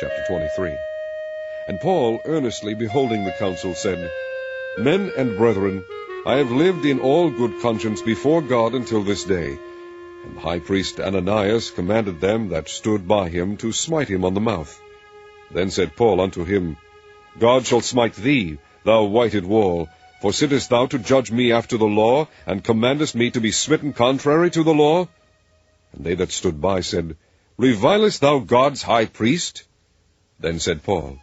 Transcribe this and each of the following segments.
Chapter 23. And Paul, earnestly beholding the council, said, Men and brethren, I have lived in all good conscience before God until this day. And the high priest Ananias commanded them that stood by him to smite him on the mouth. Then said Paul unto him, God shall smite thee, thou whited wall, for sittest thou to judge me after the law, and commandest me to be smitten contrary to the law? And they that stood by said, Revilest thou God's high priest? Then said Paul,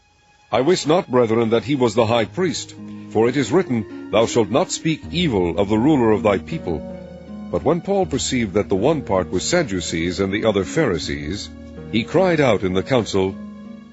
I wist not, brethren, that he was the high priest, for it is written, Thou shalt not speak evil of the ruler of thy people. But when Paul perceived that the one part was Sadducees and the other Pharisees, he cried out in the council,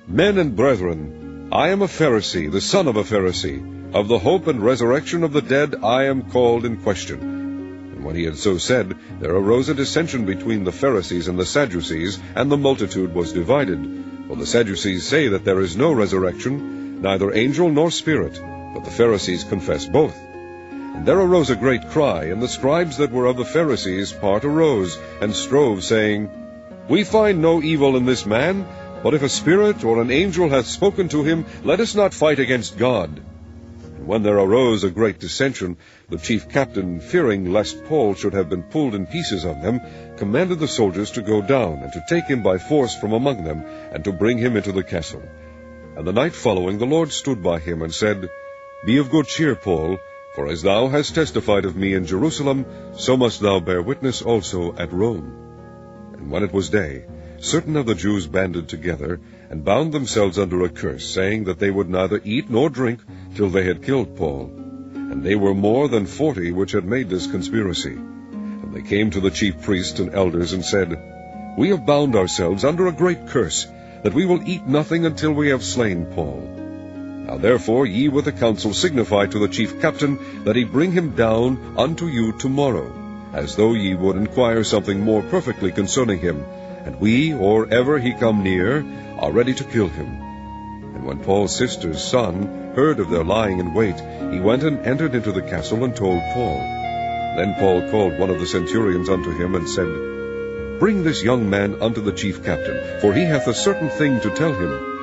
Men and brethren, I am a Pharisee, the son of a Pharisee. Of the hope and resurrection of the dead I am called in question. And when he had so said, there arose a dissension between the Pharisees and the Sadducees, and the multitude was divided. For the Sadducees say that there is no resurrection, neither angel nor spirit, but the Pharisees confess both. And there arose a great cry, and the scribes that were of the Pharisees' part arose, and strove, saying, We find no evil in this man, but if a spirit or an angel hath spoken to him, let us not fight against God. And when there arose a great dissension, the chief captain, fearing lest Paul should have been pulled in pieces of them, commanded the soldiers to go down, and to take him by force from among them, and to bring him into the castle. And the night following the Lord stood by him, and said, Be of good cheer, Paul, for as thou hast testified of me in Jerusalem, so must thou bear witness also at Rome. And when it was day, certain of the Jews banded together, and bound themselves under a curse, saying that they would neither eat nor drink till they had killed Paul. And they were more than 40 which had made this conspiracy. And they came to the chief priests and elders, and said, We have bound ourselves under a great curse, that we will eat nothing until we have slain Paul. Now therefore ye with the council signify to the chief captain, that he bring him down unto you tomorrow, as though ye would inquire something more perfectly concerning him, and we, or ever he come near, are ready to kill him. And when Paul's sister's son heard of their lying in wait, he went and entered into the castle, and told Paul. Then Paul called one of the centurions unto him, and said, Bring this young man unto the chief captain, for he hath a certain thing to tell him.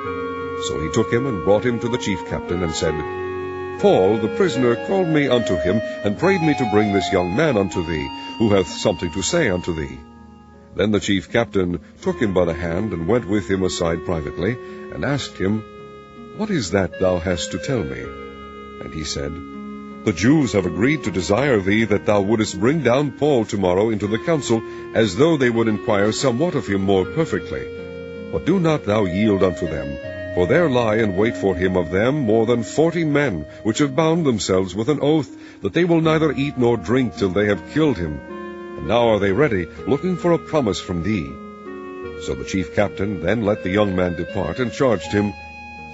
So he took him, and brought him to the chief captain, and said, Paul the prisoner called me unto him, and prayed me to bring this young man unto thee, who hath something to say unto thee. Then the chief captain took him by the hand, and went with him aside privately, and asked him, What is that thou hast to tell me? And he said, The Jews have agreed to desire thee that thou wouldest bring down Paul tomorrow into the council, as though they would inquire somewhat of him more perfectly. But do not thou yield unto them, for there lie in wait for him of them more than 40 men, which have bound themselves with an oath, that they will neither eat nor drink till they have killed him. And now are they ready, looking for a promise from thee. So the chief captain then let the young man depart, and charged him,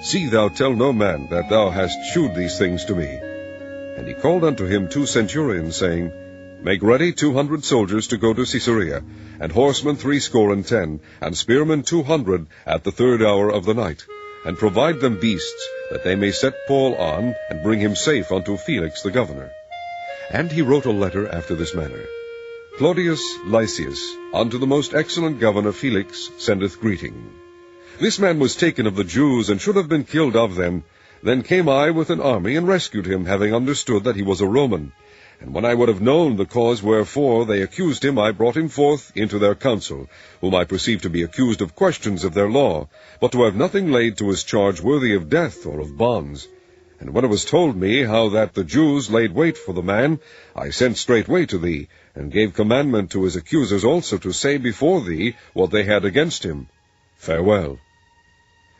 See thou tell no man that thou hast shewed these things to me. And he called unto him 2 centurions, saying, Make ready 200 soldiers to go to Caesarea, and horsemen 70, and spearmen 200 at the 3rd hour of the night, and provide them beasts, that they may set Paul on, and bring him safe unto Felix the governor. And he wrote a letter after this manner. Claudius Lysias, unto the most excellent governor Felix, sendeth greeting. This man was taken of the Jews, and should have been killed of them. Then came I with an army, and rescued him, having understood that he was a Roman. And when I would have known the cause wherefore they accused him, I brought him forth into their council, whom I perceived to be accused of questions of their law, but to have nothing laid to his charge worthy of death or of bonds. And when it was told me how that the Jews laid wait for the man, I sent straightway to thee, and gave commandment to his accusers also to say before thee what they had against him. Farewell.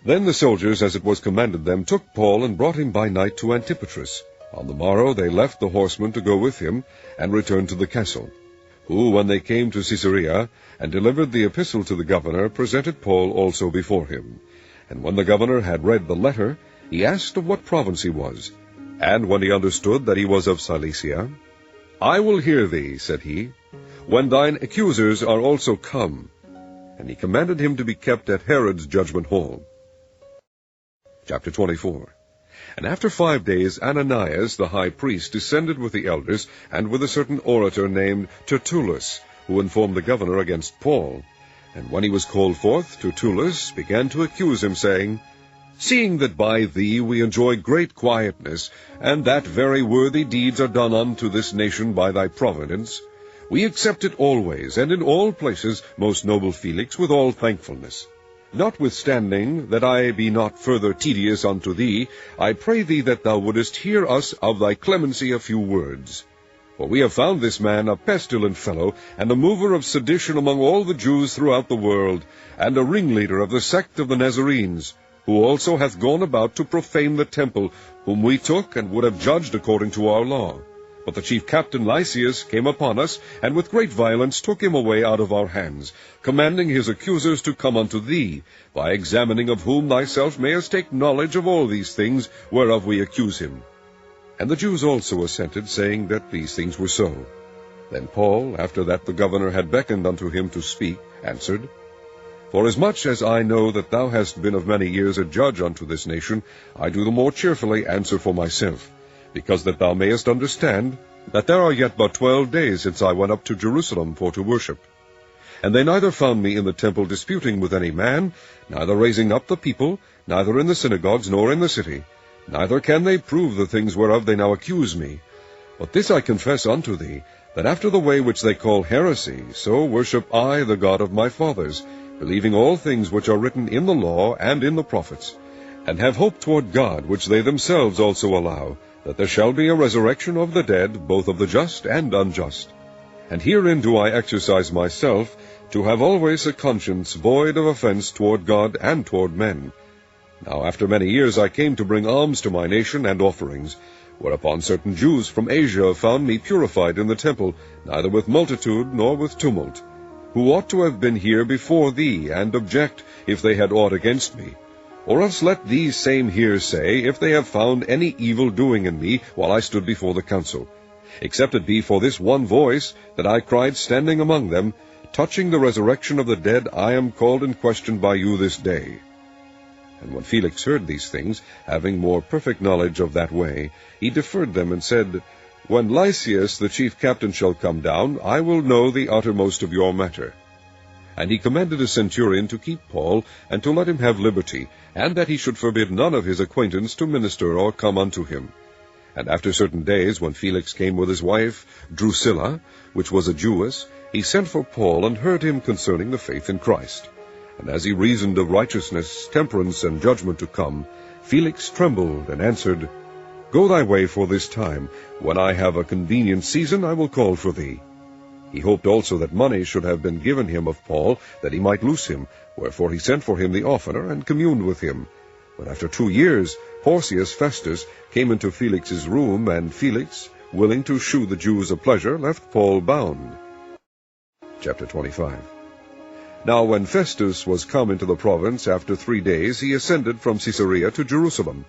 Then the soldiers, as it was commanded them, took Paul, and brought him by night to Antipatris. On the morrow they left the horsemen to go with him, and returned to the castle, who, when they came to Caesarea, and delivered the epistle to the governor, presented Paul also before him. And when the governor had read the letter, he asked of what province he was. And when he understood that he was of Cilicia, I will hear thee, said he, when thine accusers are also come. And he commanded him to be kept at Herod's judgment hall. Chapter 24. And after 5 days Ananias the high priest descended with the elders, and with a certain orator named Tertullus, who informed the governor against Paul. and when he was called forth, Tertullus began to accuse him, saying, Seeing that by thee we enjoy great quietness, and that very worthy deeds are done unto this nation by thy providence, we accept it always, and in all places, most noble Felix, with all thankfulness. Notwithstanding that I be not further tedious unto thee, I pray thee that thou wouldest hear us of thy clemency a few words. For we have found this man a pestilent fellow, and a mover of sedition among all the Jews throughout the world, and a ringleader of the sect of the Nazarenes, who also hath gone about to profane the temple, whom we took and would have judged according to our law. But the chief captain Lysias came upon us, and with great violence took him away out of our hands, commanding his accusers to come unto thee, by examining of whom thyself mayest take knowledge of all these things whereof we accuse him. And the Jews also assented, saying that these things were so. Then Paul, after that the governor had beckoned unto him to speak, answered, Forasmuch as I know that thou hast been of many years a judge unto this nation, I do the more cheerfully answer for myself, because that thou mayest understand that there are yet but 12 days since I went up to Jerusalem for to worship. And they neither found me in the temple disputing with any man, neither raising up the people, neither in the synagogues nor in the city, neither can they prove the things whereof they now accuse me. But this I confess unto thee, that after the way which they call heresy, so worship I the God of my fathers, believing all things which are written in the law and in the prophets, and have hope toward God, which they themselves also allow, that there shall be a resurrection of the dead, both of the just and unjust. And herein do I exercise myself, to have always a conscience void of offense toward God and toward men. Now after many years I came to bring alms to my nation and offerings, whereupon certain Jews from Asia found me purified in the temple, neither with multitude nor with tumult, who ought to have been here before thee, and object, if they had aught against me. Or else let these same here say, if they have found any evil doing in me, while I stood before the council, except it be for this one voice, that I cried standing among them, Touching the resurrection of the dead, I am called in question by you this day. And when Felix heard these things, having more perfect knowledge of that way, he deferred them, and said, When Lysias the chief captain shall come down, I will know the uttermost of your matter. And he commanded a centurion to keep Paul, and to let him have liberty, and that he should forbid none of his acquaintance to minister or come unto him. And after certain days, when Felix came with his wife Drusilla, which was a Jewess, he sent for Paul, and heard him concerning the faith in Christ. And as he reasoned of righteousness, temperance, and judgment to come, Felix trembled, and answered, Go thy way for this time. When I have a convenient season, I will call for thee. He hoped also that money should have been given him of Paul, that he might loose him, wherefore he sent for him the oftener, and communed with him. But after 2 years, Porcius Festus came into Felix's room, and Felix, willing to shew the Jews a pleasure, left Paul bound. Chapter 25. Now when Festus was come into the province, after 3 days, he ascended from Caesarea to Jerusalem.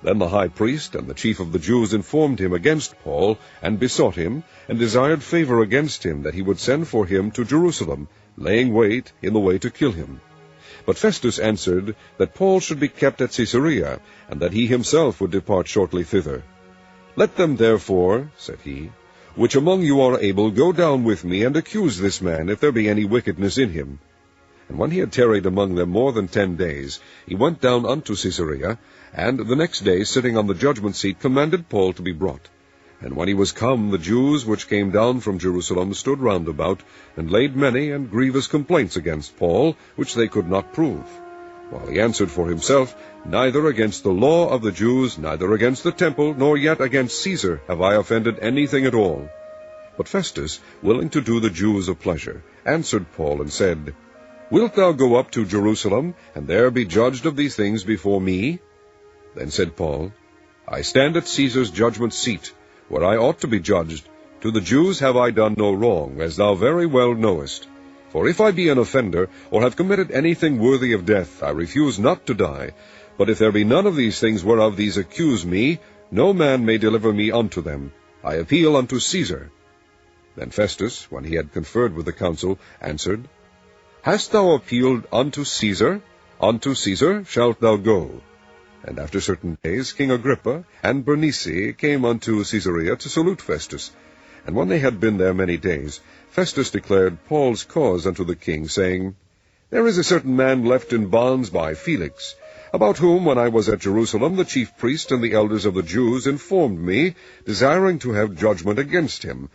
Then the high priest and the chief of the Jews informed him against Paul, and besought him, and desired favor against him, that he would send for him to Jerusalem, laying wait in the way to kill him. But Festus answered, that Paul should be kept at Caesarea, and that he himself would depart shortly thither. Let them therefore, said he, which among you are able, go down with me, and accuse this man, if there be any wickedness in him. And when he had tarried among them more than 10 days, he went down unto Caesarea, and the next day, sitting on the judgment seat, commanded Paul to be brought. And when he was come, the Jews which came down from Jerusalem stood round about, and laid many and grievous complaints against Paul, which they could not prove. While he answered for himself, Neither against the law of the Jews, neither against the temple, nor yet against Caesar have I offended anything at all. But Festus, willing to do the Jews a pleasure, answered Paul, and said, Wilt thou go up to Jerusalem, and there be judged of these things before me? Then said Paul, I stand at Caesar's judgment seat, where I ought to be judged. To the Jews have I done no wrong, as thou very well knowest. For if I be an offender, or have committed anything worthy of death, I refuse not to die. But if there be none of these things whereof these accuse me, no man may deliver me unto them. I appeal unto Caesar. Then Festus, when he had conferred with the council, answered, Hast thou appealed unto Caesar? Unto Caesar shalt thou go. And after certain days King Agrippa and Bernice came unto Caesarea to salute Festus. And when they had been there many days, Festus declared Paul's cause unto the king, saying, There is a certain man left in bonds by Felix, about whom, when I was at Jerusalem, the chief priest and the elders of the Jews informed me, desiring to have judgment against him.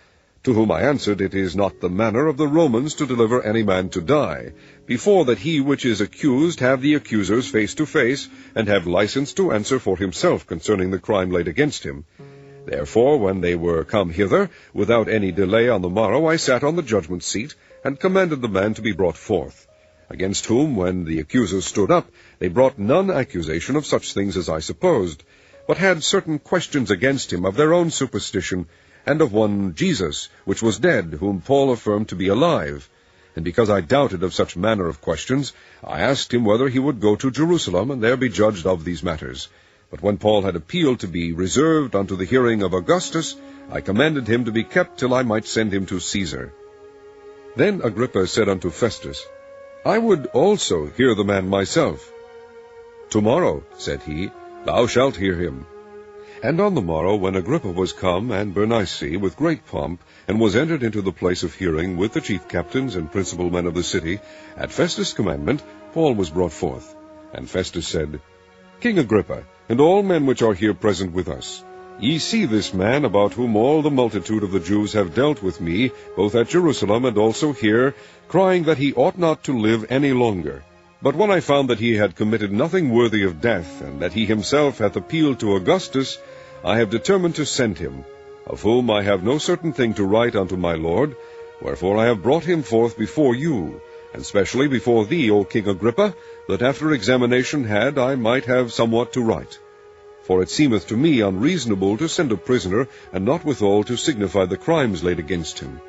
To whom I answered, It is not the manner of the Romans to deliver any man to die, before that he which is accused have the accusers face to face, and have license to answer for himself concerning the crime laid against him. Therefore, when they were come hither, without any delay on the morrow, I sat on the judgment seat, and commanded the man to be brought forth. Against whom, when the accusers stood up, they brought none accusation of such things as I supposed, but had certain questions against him of their own superstition, and of one Jesus, which was dead, whom Paul affirmed to be alive. And because I doubted of such manner of questions, I asked him whether he would go to Jerusalem, and there be judged of these matters. But when Paul had appealed to be reserved unto the hearing of Augustus, I commanded him to be kept till I might send him to Caesar. Then Agrippa said unto Festus, I would also hear the man myself. Tomorrow, said he, thou shalt hear him. And on the morrow, when Agrippa was come, and Bernice, with great pomp, and was entered into the place of hearing with the chief captains and principal men of the city, at Festus' commandment, Paul was brought forth. And Festus said, King Agrippa, and all men which are here present with us, ye see this man, about whom all the multitude of the Jews have dealt with me, both at Jerusalem and also here, crying that he ought not to live any longer. But when I found that he had committed nothing worthy of death, and that he himself hath appealed to Augustus, I have determined to send him, of whom I have no certain thing to write unto my lord, wherefore I have brought him forth before you, and specially before thee, O King Agrippa, that after examination had I might have somewhat to write. For it seemeth to me unreasonable to send a prisoner, and not withal to signify the crimes laid against him.